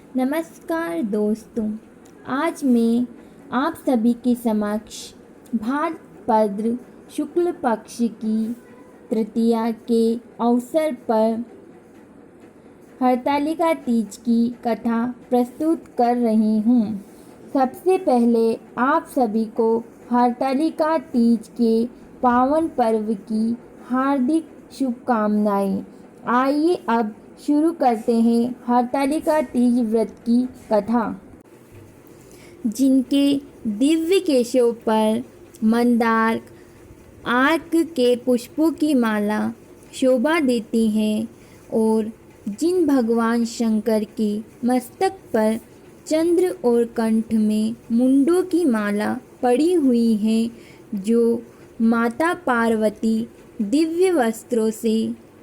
नमस्कार दोस्तों, आज मैं आप सभी के समक्ष भाद्रपद शुक्ल पक्ष की तृतीया के अवसर पर हरतालिका तीज की कथा प्रस्तुत कर रही हूँ। सबसे पहले आप सभी को हरतालिका तीज के पावन पर्व की हार्दिक शुभकामनाएं। आइए अब शुरू करते हैं हरतालिका तीज व्रत की कथा। जिनके दिव्य केशों पर मंदार आर्क के पुष्पों की माला शोभा देती है और जिन भगवान शंकर के मस्तक पर चंद्र और कंठ में मुंडों की माला पड़ी हुई है, जो माता पार्वती दिव्य वस्त्रों से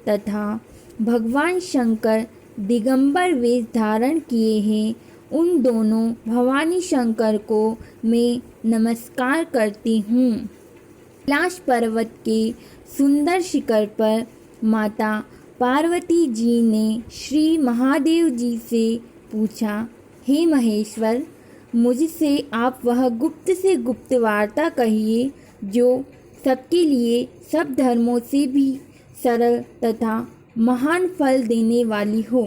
तथा भगवान शंकर दिगंबर वेश धारण किए हैं, उन दोनों भवानी शंकर को मैं नमस्कार करती हूँ। कैलाश पर्वत के सुंदर शिखर पर माता पार्वती जी ने श्री महादेव जी से पूछा, हे महेश्वर, मुझसे आप वह गुप्त से गुप्त वार्ता कहिए जो सबके लिए सब धर्मों से भी सरल तथा महान फल देने वाली हो।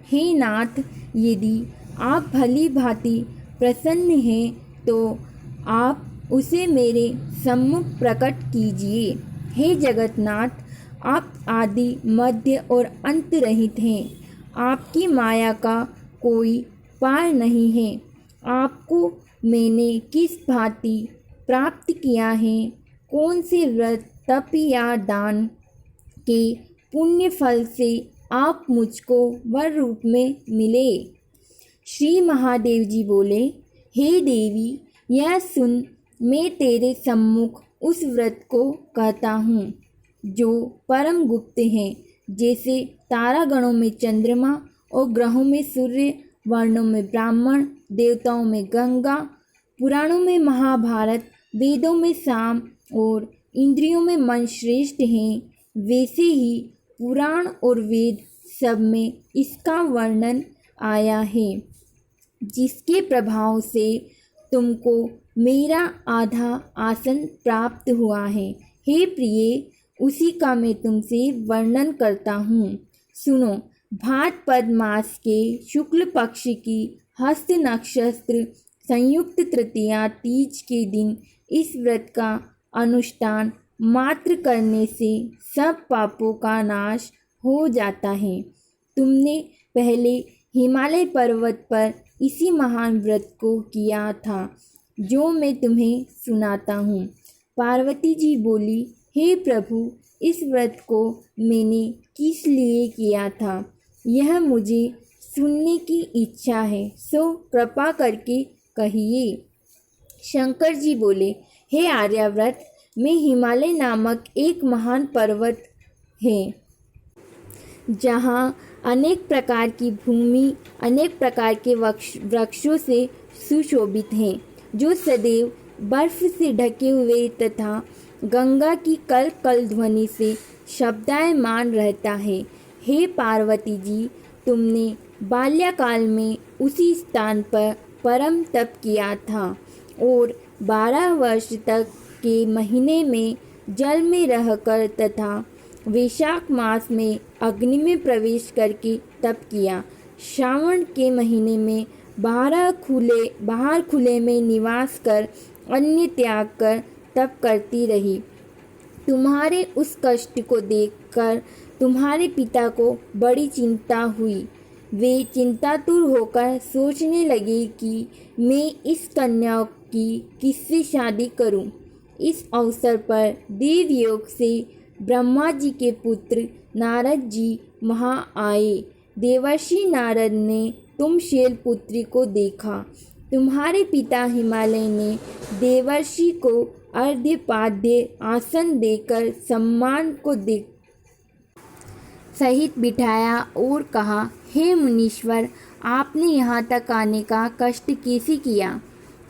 हे नाथ, यदि आप भली भांति प्रसन्न हैं तो आप उसे मेरे सम्मुख प्रकट कीजिए। हे जगन्नाथ, आप आदि मध्य और अंत रहित हैं। आपकी माया का कोई पार नहीं है। आपको मैंने किस भांति प्राप्त किया है, कौन से व्रत तप या दान के पुण्य फल से आप मुझको वर रूप में मिले। श्री महादेव जी बोले, हे देवी, यह सुन, मैं तेरे सम्मुख उस व्रत को कहता हूँ जो परम गुप्त है। जैसे तारागणों में चंद्रमा और ग्रहों में सूर्य, वर्णों में ब्राह्मण, देवताओं में गंगा, पुराणों में महाभारत, वेदों में साम और इंद्रियों में मन श्रेष्ठ हैं, वैसे ही पुराण और वेद सब में इसका वर्णन आया है, जिसके प्रभाव से तुमको मेरा आधा आसन प्राप्त हुआ है। हे प्रिय, उसी का मैं तुमसे वर्णन करता हूँ। सुनो, भाद्रपद मास के शुक्ल पक्ष की हस्त नक्षत्र संयुक्त तृतीया तीज के दिन इस व्रत का अनुष्ठान मात्र करने से सब पापों का नाश हो जाता है। तुमने पहले हिमालय पर्वत पर इसी महान व्रत को किया था, जो मैं तुम्हें सुनाता हूँ। पार्वती जी बोली, हे प्रभु, इस व्रत को मैंने किस लिए किया था, यह मुझे सुनने की इच्छा है, सो कृपा करके कहिए। शंकर जी बोले, हे आर्यव्रत, में हिमालय नामक एक महान पर्वत है, जहाँ अनेक प्रकार की भूमि अनेक प्रकार के वृक्षों से सुशोभित है, जो सदैव बर्फ से ढके हुए तथा गंगा की कल कल ध्वनि से शब्दायमान रहता है। हे पार्वती जी, तुमने बाल्यकाल में उसी स्थान पर परम तप किया था और 12 वर्ष तक के महीने में जल में रहकर तथा वैशाख मास में अग्नि में प्रवेश करके तप किया। श्रावण के महीने में बाहर खुले में निवास कर अन्न त्याग कर तप करती रही। तुम्हारे उस कष्ट को देखकर तुम्हारे पिता को बड़ी चिंता हुई। वे चिंतातुर होकर सोचने लगे कि मैं इस कन्या की किससे शादी करूं। इस अवसर पर देवयोग से ब्रह्मा जी के पुत्र नारद जी वहाँ आए। देवर्षि नारद ने तुम शैलपुत्री को देखा। तुम्हारे पिता हिमालय ने देवर्षि को अर्घ्यपाद्य आसन देकर सम्मान को सहित बिठाया और कहा, हे मुनीश्वर, आपने यहाँ तक आने का कष्ट कैसे किया,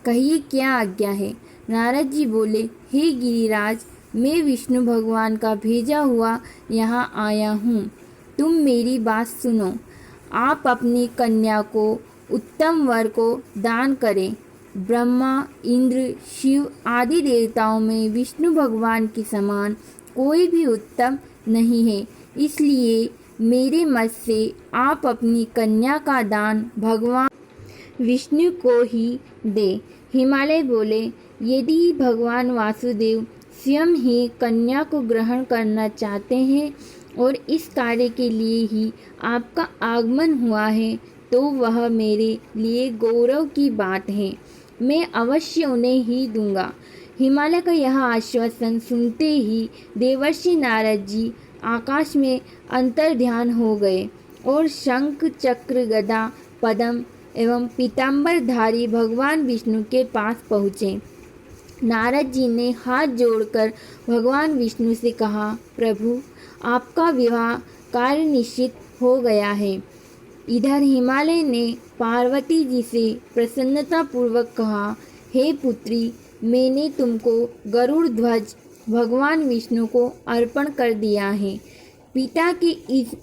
कहिए क्या आज्ञा है। नारद जी बोले, हे गिरिराज, मैं विष्णु भगवान का भेजा हुआ यहाँ आया हूँ। तुम मेरी बात सुनो। आप अपनी कन्या को उत्तम वर को दान करें। ब्रह्मा, इंद्र, शिव आदि देवताओं में विष्णु भगवान के समान कोई भी उत्तम नहीं है, इसलिए मेरे मत से आप अपनी कन्या का दान भगवान विष्णु को ही दे। हिमालय बोले, यदि भगवान वासुदेव स्वयं ही कन्या को ग्रहण करना चाहते हैं और इस कार्य के लिए ही आपका आगमन हुआ है, तो वह मेरे लिए गौरव की बात है। मैं अवश्य उन्हें ही दूंगा। हिमालय का यह आश्वासन सुनते ही देवर्षि नारद जी आकाश में अंतर्ध्यान हो गए और शंख, चक्र, गदा, पद्म एवं पीताम्बरधारी भगवान विष्णु के पास पहुँचे। नारद जी ने हाथ जोड़कर भगवान विष्णु से कहा, प्रभु, आपका विवाह कार्य निश्चित हो गया है। इधर हिमालय ने पार्वती जी से प्रसन्नतापूर्वक कहा, हे पुत्री, मैंने तुमको गरुड़ ध्वज भगवान विष्णु को अर्पण कर दिया है। पिता के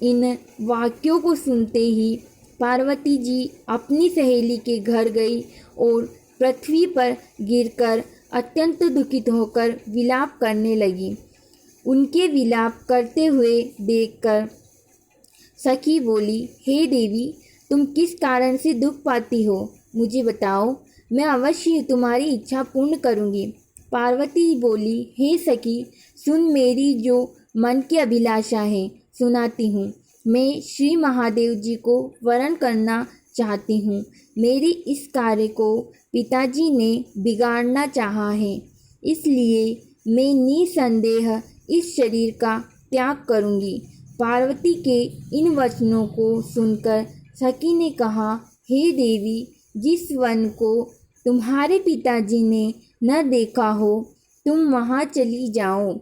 इन वाक्यों को सुनते ही पार्वती जी अपनी सहेली के घर गई और पृथ्वी पर गिरकर अत्यंत दुखित होकर विलाप करने लगी। उनके विलाप करते हुए देखकर सखी बोली, हे देवी, तुम किस कारण से दुख पाती हो, मुझे बताओ, मैं अवश्य तुम्हारी इच्छा पूर्ण करूँगी। पार्वती बोली, हे सखी, सुन, मेरी जो मन की अभिलाषा है सुनाती हूँ। मैं श्री महादेव जी को वरण करना चाहती हूँ। मेरी इस कार्य को पिताजी ने बिगाड़ना चाहा है, इसलिए मैं निसंदेह इस शरीर का त्याग करूँगी। पार्वती के इन वचनों को सुनकर सखी ने कहा, हे देवी, जिस वन को तुम्हारे पिताजी ने न देखा हो, तुम वहाँ चली जाओ।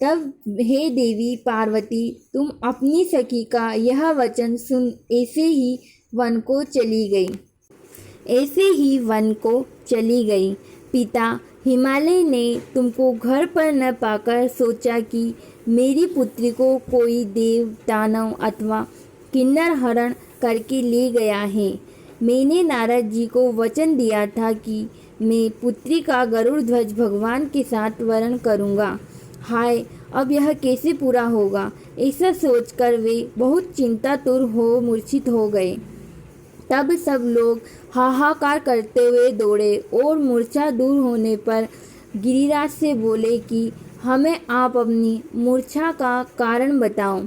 तब हे देवी पार्वती, तुम अपनी सखी का यह वचन सुन ऐसे ही वन को चली गई। पिता हिमालय ने तुमको घर पर न पाकर सोचा कि मेरी पुत्री को कोई देव, दानव अथवा किन्नर हरण करके ले गया है। मैंने नारद जी को वचन दिया था कि मैं पुत्री का गरुड़ ध्वज भगवान के साथ वरण करूँगा। हाय, अब यह कैसे पूरा होगा? ऐसा सोचकर वे बहुत चिंतातुर हो मूर्छित हो गए। तब सब लोग हाहाकार करते हुए दौड़े और मूर्छा दूर होने पर गिरिराज से बोले कि हमें आप अपनी मूर्छा का कारण बताओ।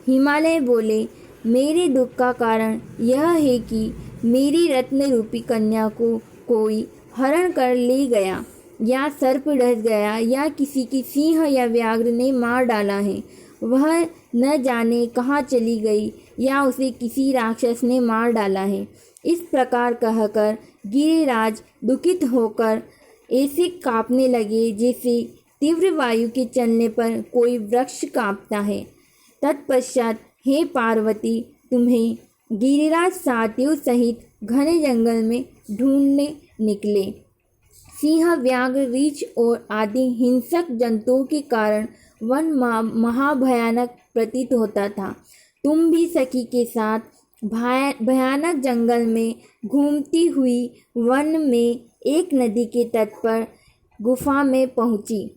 हिमालय बोले, मेरे दुख का कारण यह है कि मेरी रत्न रूपी कन्या को कोई हरण कर ले गया, या सर्प डस गया, या किसी की सिंह या व्याघ्र ने मार डाला है। वह न जाने कहाँ चली गई, या उसे किसी राक्षस ने मार डाला है। इस प्रकार कहकर गिरिराज दुखित होकर ऐसे कांपने लगे जैसे तीव्र वायु के चलने पर कोई वृक्ष कांपता है। तत्पश्चात हे पार्वती, तुम्हें गिरिराज साथियों सहित घने जंगल में ढूंढने निकले। सिंह, व्याघ्र, रीछ और आदि हिंसक जंतुओं के कारण वन महाभयानक प्रतीत होता था। तुम भी सखी के साथ भयानक जंगल में घूमती हुई वन में एक नदी के तट पर गुफा में पहुंची।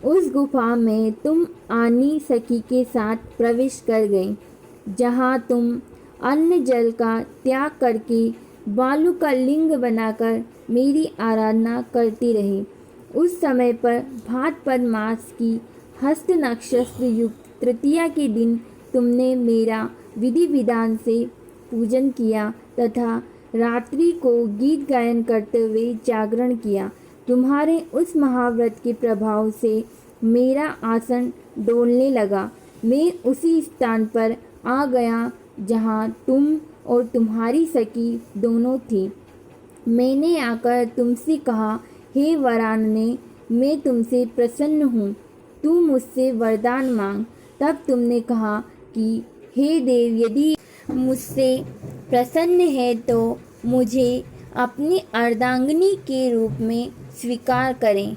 उस गुफा में तुम आनी सखी के साथ प्रवेश कर गई, जहां तुम अन्न जल का त्याग करके बालू का लिंग बनाकर मेरी आराधना करती रही। उस समय पर भाद्रपद मास की हस्त नक्षत्र युक्त तृतीया के दिन तुमने मेरा विधि विधान से पूजन किया तथा रात्रि को गीत गायन करते हुए जागरण किया। तुम्हारे उस महाव्रत के प्रभाव से मेरा आसन डोलने लगा। मैं उसी स्थान पर आ गया जहाँ तुम और तुम्हारी सखी दोनों थी। मैंने आकर तुमसे कहा, हे वरानने, मैं तुमसे प्रसन्न हूँ, तू मुझसे वरदान मांग। तब तुमने कहा कि हे देव, यदि मुझसे प्रसन्न है तो मुझे अपनी अर्धांगिनी के रूप में स्वीकार करें।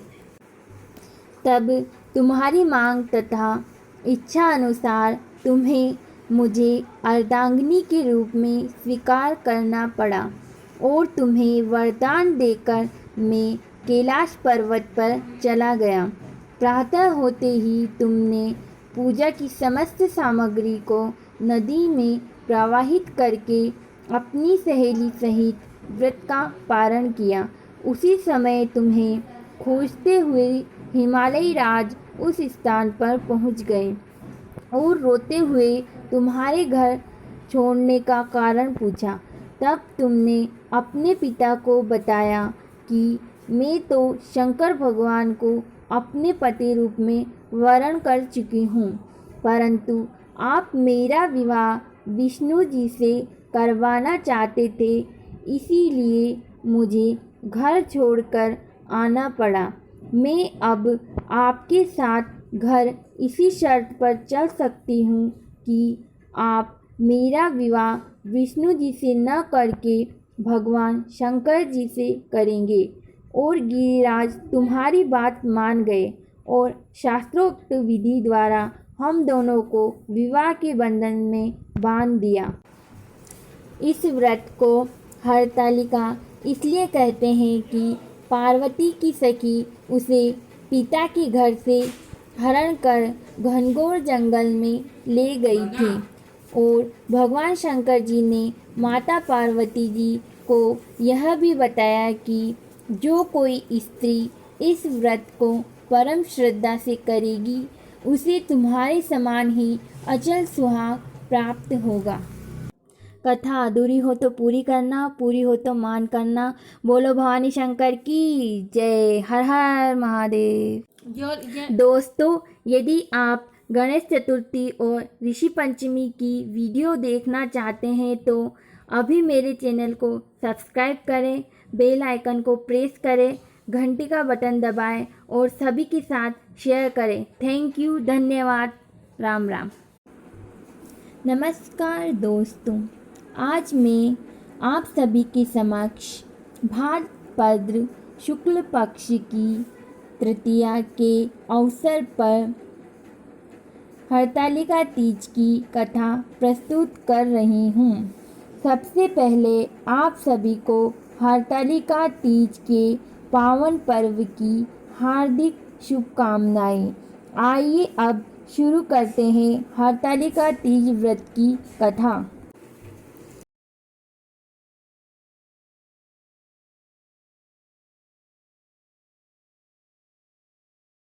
तब तुम्हारी मांग तथा इच्छा अनुसार तुम्हें मुझे अर्धांगिनी के रूप में स्वीकार करना पड़ा और तुम्हें वरदान देकर मैं कैलाश पर्वत पर चला गया। प्रातः होते ही तुमने पूजा की समस्त सामग्री को नदी में प्रवाहित करके अपनी सहेली सहित व्रत का पारण किया। उसी समय तुम्हें खोजते हुए हिमालयी राज उस स्थान पर पहुंच गए और रोते हुए तुम्हारे घर छोड़ने का कारण पूछा। तब तुमने अपने पिता को बताया कि मैं तो शंकर भगवान को अपने पति रूप में वरण कर चुकी हूँ, परंतु आप मेरा विवाह विष्णु जी से करवाना चाहते थे, इसीलिए मुझे घर छोड़कर आना पड़ा। मैं अब आपके साथ घर इसी शर्त पर चल सकती हूँ कि आप मेरा विवाह विष्णु जी से न करके भगवान शंकर जी से करेंगे। और गिरिराज तुम्हारी बात मान गए और शास्त्रोक्त विधि द्वारा हम दोनों को विवाह के बंधन में बांध दिया। इस व्रत को हरतालिका इसलिए कहते हैं कि पार्वती की सखी उसे पिता के घर से हरण कर घनघोर जंगल में ले गई थी और भगवान शंकर जी ने माता पार्वती जी को यह भी बताया कि जो कोई स्त्री इस व्रत को परम श्रद्धा से करेगी उसे तुम्हारे समान ही अचल सुहाग प्राप्त होगा। कथा अधूरी हो तो पूरी करना, पूरी हो तो मान करना। बोलो भवानी शंकर की जय। हर हर महादेव। दोस्तों, यदि आप गणेश चतुर्थी और ऋषि पंचमी की वीडियो देखना चाहते हैं तो अभी मेरे चैनल को सब्सक्राइब करें, बेल आइकन को प्रेस करें, घंटी का बटन दबाएं और सभी के साथ शेयर करें। थैंक यू, धन्यवाद, राम राम। नमस्कार दोस्तों, आज मैं आप सभी के समक्ष भाद्रपद शुक्ल पक्ष की तृतीया के अवसर पर हरतालिका तीज की कथा प्रस्तुत कर रही हूँ। सबसे पहले आप सभी को हरतालिका तीज के पावन पर्व की हार्दिक शुभकामनाएं। आइए अब शुरू करते हैं हरतालिका तीज व्रत की कथा।